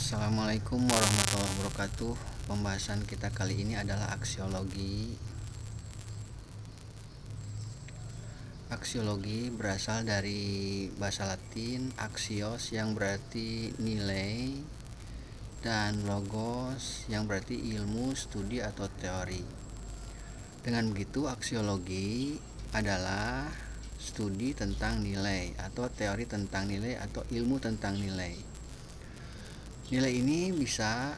Assalamualaikum warahmatullahi wabarakatuh. Pembahasan kita kali ini adalah aksiologi. Aksiologi berasal dari bahasa Latin axios yang berarti nilai dan logos yang berarti ilmu, studi atau teori. Dengan begitu, aksiologi adalah studi tentang nilai atau teori tentang nilai atau ilmu tentang nilai. Nilai ini bisa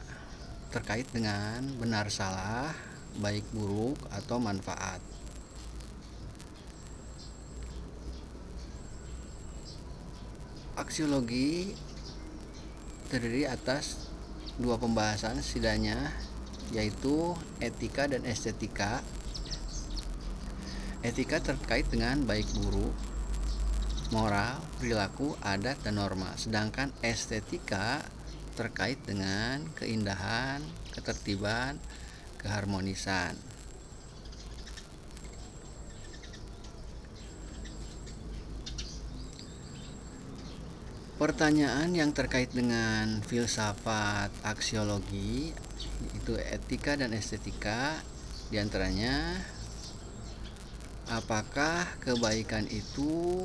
terkait dengan benar salah, baik buruk, atau manfaat. Aksiologi terdiri atas dua pembahasan setidaknya, yaitu etika dan estetika. Etika terkait dengan baik buruk, moral, perilaku, adat, dan norma. Sedangkan estetika terkait dengan keindahan, ketertiban, keharmonisan. Pertanyaan yang terkait dengan filsafat aksiologi itu etika dan estetika, diantaranya apakah kebaikan itu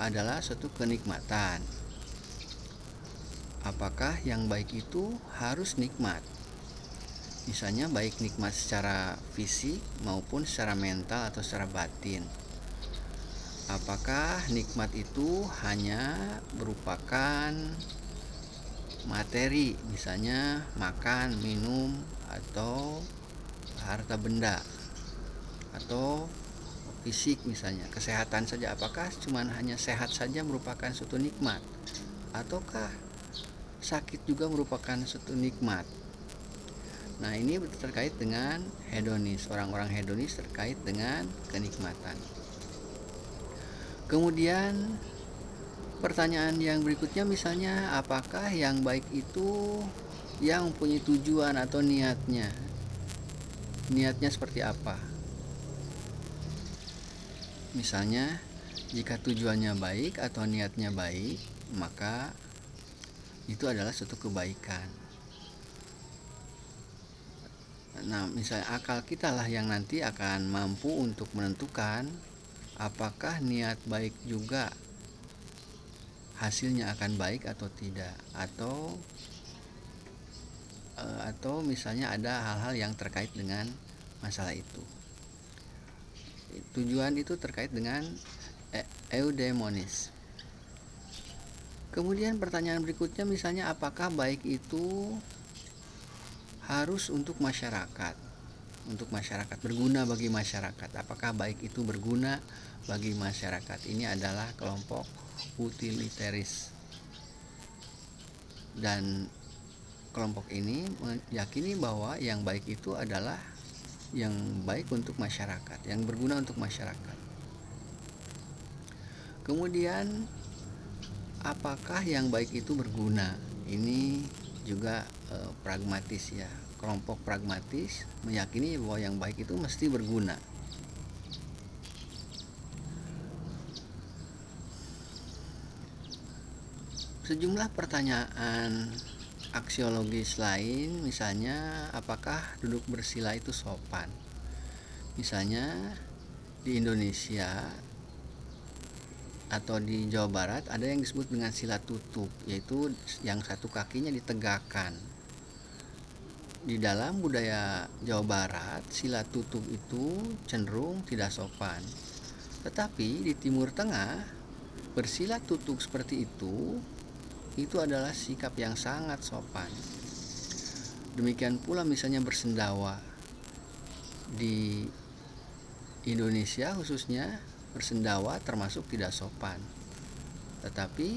adalah suatu kenikmatan? Apakah yang baik itu harus nikmat? Misalnya baik nikmat secara fisik maupun secara mental atau secara batin. Apakah nikmat itu hanya merupakan materi, misalnya makan, minum, atau harta benda, atau fisik misalnya, kesehatan saja. Apakah cuma hanya sehat saja merupakan suatu nikmat? Ataukah sakit juga merupakan suatu nikmat? Nah, ini terkait dengan hedonis. Orang-orang hedonis terkait dengan kenikmatan. Kemudian pertanyaan yang berikutnya misalnya, apakah yang baik itu yang mempunyai tujuan atau niatnya? Niatnya seperti apa? Misalnya, jika tujuannya baik atau niatnya baik, maka itu adalah suatu kebaikan. Nah, misalnya akal kita lah yang nanti akan mampu untuk menentukan apakah niat baik juga hasilnya akan baik atau tidak, atau misalnya ada hal-hal yang terkait dengan masalah itu. Tujuan itu terkait dengan eudaimonis. Kemudian pertanyaan berikutnya misalnya, apakah baik itu harus untuk masyarakat? Untuk masyarakat, berguna bagi masyarakat. Apakah baik itu berguna bagi masyarakat? Ini adalah kelompok utilitaris. Dan kelompok ini meyakini bahwa yang baik itu adalah yang baik untuk masyarakat, yang berguna untuk masyarakat. Kemudian, apakah yang baik itu berguna? Ini juga pragmatis ya. Kelompok pragmatis meyakini bahwa yang baik itu mesti berguna. Sejumlah pertanyaan aksiologis lain, misalnya apakah duduk bersila itu sopan? Misalnya di Indonesia atau di Jawa Barat ada yang disebut dengan sila tutup, yaitu yang satu kakinya ditegakkan. Di dalam budaya Jawa Barat, sila tutup itu cenderung tidak sopan. Tetapi di Timur Tengah, bersila tutup seperti itu adalah sikap yang sangat sopan. Demikian pula misalnya bersendawa. Di Indonesia khususnya, bersendawa termasuk tidak sopan. Tetapi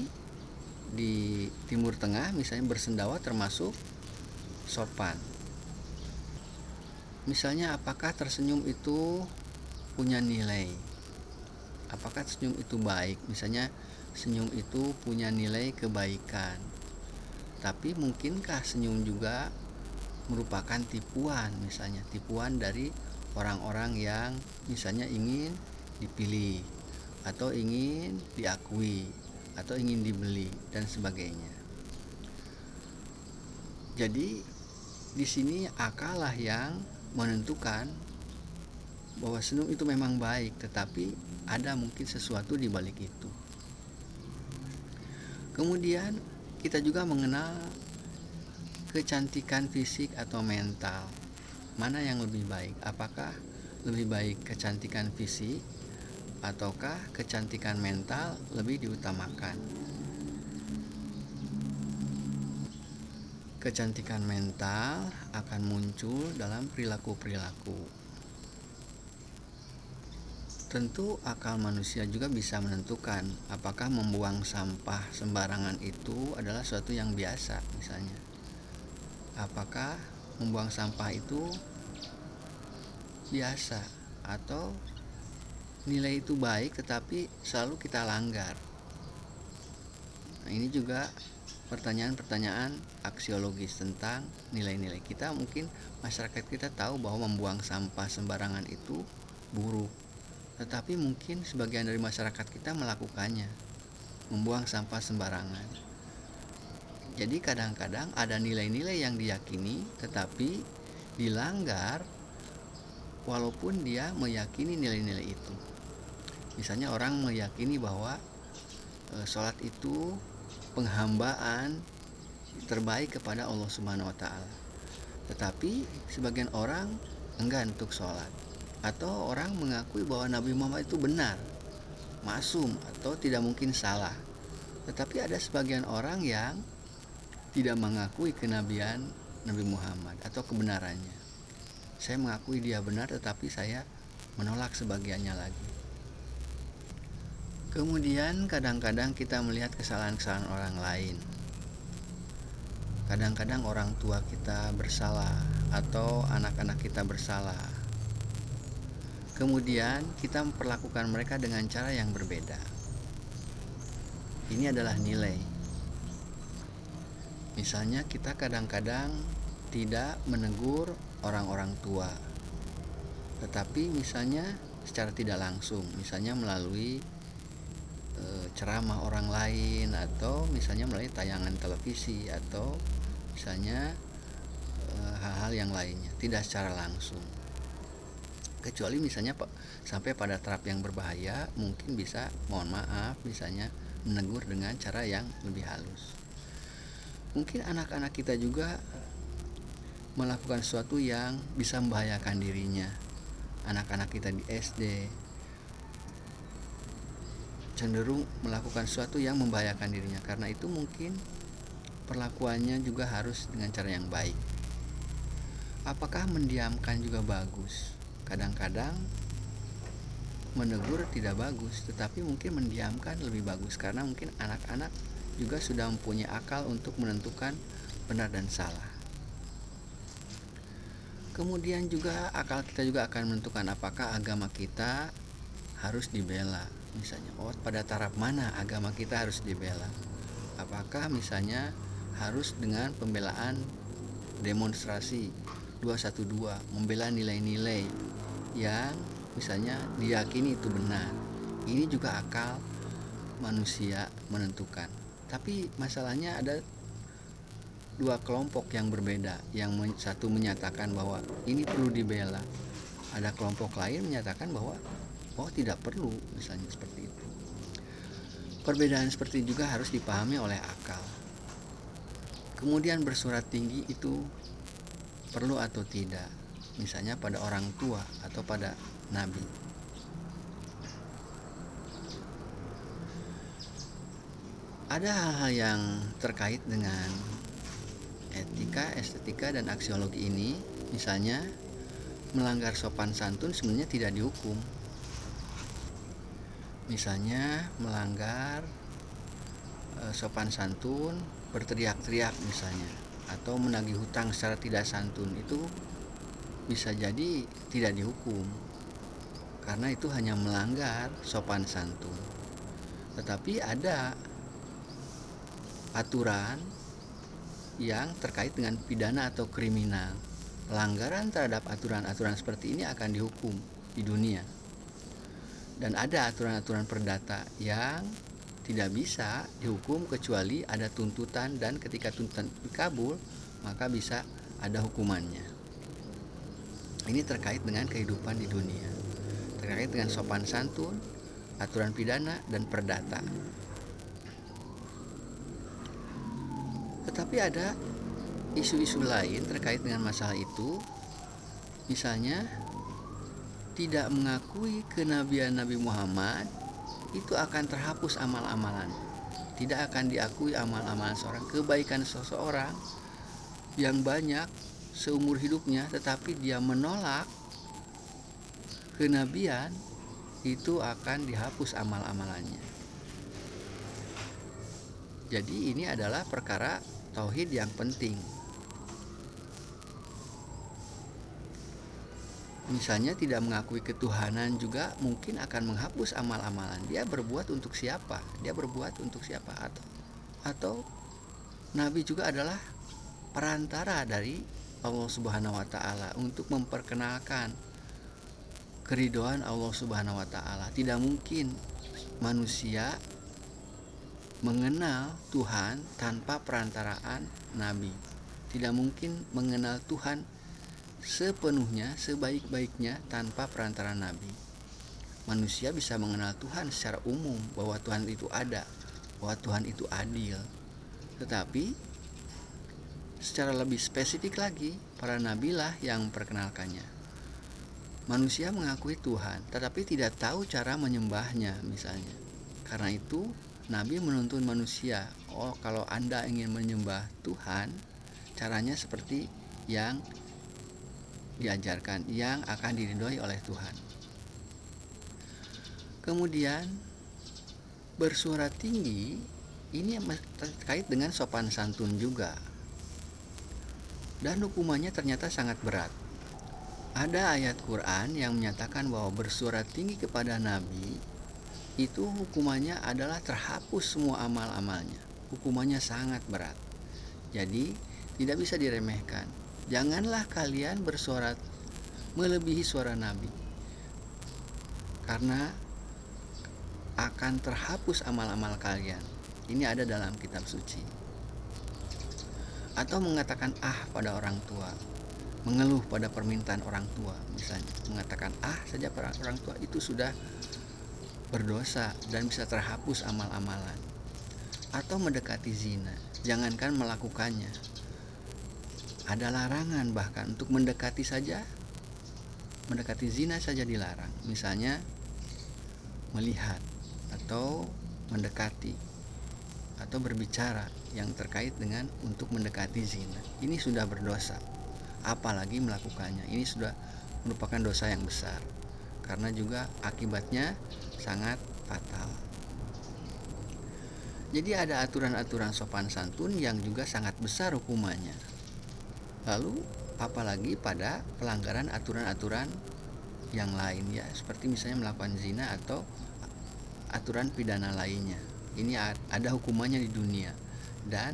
di Timur Tengah misalnya bersendawa termasuk sopan. Misalnya, apakah tersenyum itu punya nilai? Apakah senyum itu baik? Misalnya senyum itu punya nilai kebaikan. Tapi mungkinkah senyum juga merupakan tipuan, misalnya tipuan dari orang-orang yang misalnya ingin dipilih atau ingin diakui atau ingin dibeli dan sebagainya. Jadi di sini akal lah yang menentukan bahwa senyum itu memang baik, tetapi ada mungkin sesuatu di balik itu. Kemudian kita juga mengenal kecantikan fisik atau mental. Mana yang lebih baik? Apakah lebih baik kecantikan fisik ataukah kecantikan mental lebih diutamakan? Kecantikan mental akan muncul dalam perilaku-perilaku. Tentu akal manusia juga bisa menentukan apakah membuang sampah sembarangan itu adalah sesuatu yang biasa misalnya. Apakah membuang sampah itu biasa atau nilai itu baik tetapi selalu kita langgar. Nah, ini juga pertanyaan-pertanyaan aksiologis tentang nilai-nilai kita. Mungkin masyarakat kita tahu bahwa membuang sampah sembarangan itu buruk, tetapi mungkin sebagian dari masyarakat kita melakukannya, membuang sampah sembarangan. Jadi kadang-kadang ada nilai-nilai yang diyakini tetapi dilanggar walaupun dia meyakini nilai-nilai itu. Misalnya orang meyakini bahwa sholat itu penghambaan terbaik kepada Allah Subhanahu wa taala. Tetapi sebagian orang enggan untuk sholat, atau orang mengakui bahwa Nabi Muhammad itu benar, maksum atau tidak mungkin salah. Tetapi ada sebagian orang yang tidak mengakui kenabian Nabi Muhammad atau kebenarannya. Saya mengakui dia benar tetapi saya menolak sebagiannya lagi. Kemudian kadang-kadang kita melihat kesalahan-kesalahan orang lain. Kadang-kadang orang tua kita bersalah atau anak-anak kita bersalah. Kemudian kita memperlakukan mereka dengan cara yang berbeda. Ini adalah nilai. Misalnya kita kadang-kadang tidak menegur orang-orang tua, tetapi misalnya secara tidak langsung, misalnya melalui ceramah orang lain, atau misalnya melalui tayangan televisi, atau misalnya hal-hal yang lainnya, tidak secara langsung. Kecuali misalnya sampai pada taraf yang berbahaya, mungkin bisa mohon maaf, misalnya menegur dengan cara yang lebih halus. Mungkin anak-anak kita juga melakukan sesuatu yang bisa membahayakan dirinya. Anak-anak kita di SD cenderung melakukan sesuatu yang membahayakan dirinya. Karena itu mungkin perlakuannya juga harus dengan cara yang baik. Apakah mendiamkan juga bagus? Kadang-kadang menegur tidak bagus, tetapi mungkin mendiamkan lebih bagus, karena mungkin anak-anak juga sudah mempunyai akal untuk menentukan benar dan salah. Kemudian juga akal kita juga akan menentukan apakah agama kita harus dibela. Misalnya, pada taraf mana agama kita harus dibela? Apakah misalnya harus dengan pembelaan demonstrasi 212, membela nilai-nilai yang misalnya diyakini itu benar? Ini juga akal manusia menentukan. Tapi masalahnya ada dua kelompok yang berbeda. Yang satu menyatakan bahwa ini perlu dibela, ada kelompok lain menyatakan bahwa tidak perlu, misalnya seperti itu. Perbedaan seperti itu juga harus dipahami oleh akal. Kemudian bersurat tinggi itu perlu atau tidak, misalnya pada orang tua atau pada nabi. Ada hal-hal yang terkait dengan etika, estetika, dan aksiologi ini. Misalnya melanggar sopan santun sebenarnya tidak dihukum. Misalnya melanggar sopan santun, berteriak-teriak misalnya, atau menagih hutang secara tidak santun, itu bisa jadi tidak dihukum karena itu hanya melanggar sopan santun. Tetapi ada aturan yang terkait dengan pidana atau kriminal. Pelanggaran terhadap aturan-aturan seperti ini akan dihukum di dunia. Dan ada aturan-aturan perdata yang tidak bisa dihukum kecuali ada tuntutan, dan ketika tuntutan dikabul maka bisa ada hukumannya. Ini terkait dengan kehidupan di dunia, terkait dengan sopan santun, aturan pidana, dan perdata. Tetapi ada isu-isu lain terkait dengan masalah itu, misalnya tidak mengakui kenabian Nabi Muhammad itu akan terhapus amal-amalan. Tidak akan diakui amal-amalan seorang, kebaikan seseorang yang banyak seumur hidupnya, tetapi dia menolak kenabian, itu akan dihapus amal-amalannya. Jadi ini adalah perkara tauhid yang penting. Misalnya tidak mengakui ketuhanan juga mungkin akan menghapus amal-amalan. Dia berbuat untuk siapa? Atau Nabi juga adalah perantara dari Allah Subhanahu wa taala untuk memperkenalkan keridhaan Allah Subhanahu wa taala. Tidak mungkin manusia mengenal Tuhan tanpa perantaraan Nabi. Tidak mungkin mengenal Tuhan sepenuhnya, sebaik-baiknya tanpa perantara Nabi. Manusia bisa mengenal Tuhan secara umum, bahwa Tuhan itu ada, bahwa Tuhan itu adil. Tetapi secara lebih spesifik lagi, para nabi lah yang memperkenalkannya. Manusia mengakui Tuhan, tetapi tidak tahu cara menyembahnya misalnya. Karena itu Nabi menuntun manusia, kalau Anda ingin menyembah Tuhan, caranya seperti yang diajarkan, yang akan diridhoi oleh Tuhan. Kemudian bersuara tinggi ini terkait dengan sopan santun juga, dan hukumannya ternyata sangat berat. Ada ayat Quran yang menyatakan bahwa bersuara tinggi kepada Nabi itu hukumannya adalah terhapus semua amal-amalnya. Hukumannya sangat berat, jadi tidak bisa diremehkan. Janganlah kalian bersuara melebihi suara Nabi, karena akan terhapus amal-amal kalian. Ini ada dalam kitab suci. Atau mengatakan pada orang tua, mengeluh pada permintaan orang tua, misalnya mengatakan saja pada orang tua, itu sudah berdosa dan bisa terhapus amal-amalan. Atau mendekati zina, jangankan melakukannya, ada larangan bahkan untuk mendekati zina saja dilarang. Misalnya melihat atau mendekati atau berbicara yang terkait dengan untuk mendekati zina, ini sudah berdosa. Apalagi melakukannya, ini sudah merupakan dosa yang besar, karena juga akibatnya sangat fatal. Jadi ada aturan-aturan sopan santun yang juga sangat besar hukumannya. Lalu apalagi pada pelanggaran aturan-aturan yang lain, ya, seperti misalnya melakukan zina atau aturan pidana lainnya. Ini ada hukumannya di dunia dan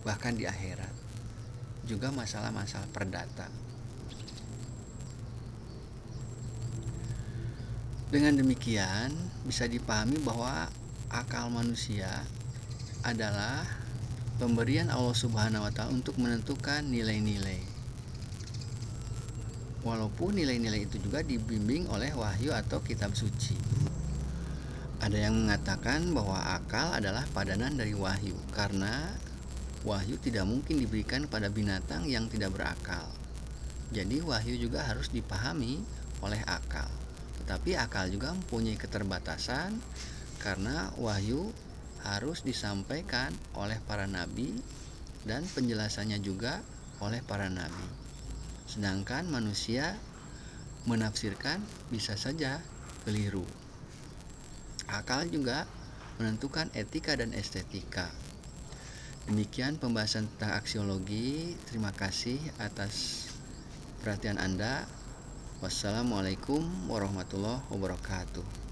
bahkan di akhirat. Juga masalah-masalah perdata. Dengan demikian bisa dipahami bahwa akal manusia adalah pemberian Allah Subhanahu wa taala untuk menentukan nilai-nilai. Walaupun nilai-nilai itu juga dibimbing oleh wahyu atau kitab suci. Ada yang mengatakan bahwa akal adalah padanan dari wahyu, karena wahyu tidak mungkin diberikan pada binatang yang tidak berakal. Jadi wahyu juga harus dipahami oleh akal. Tetapi akal juga mempunyai keterbatasan, karena wahyu harus disampaikan oleh para nabi dan penjelasannya juga oleh para nabi. Sedangkan manusia menafsirkan bisa saja keliru. Akal juga menentukan etika dan estetika. Demikian pembahasan tentang aksiologi. Terima kasih atas perhatian Anda. Wassalamualaikum warahmatullahi wabarakatuh.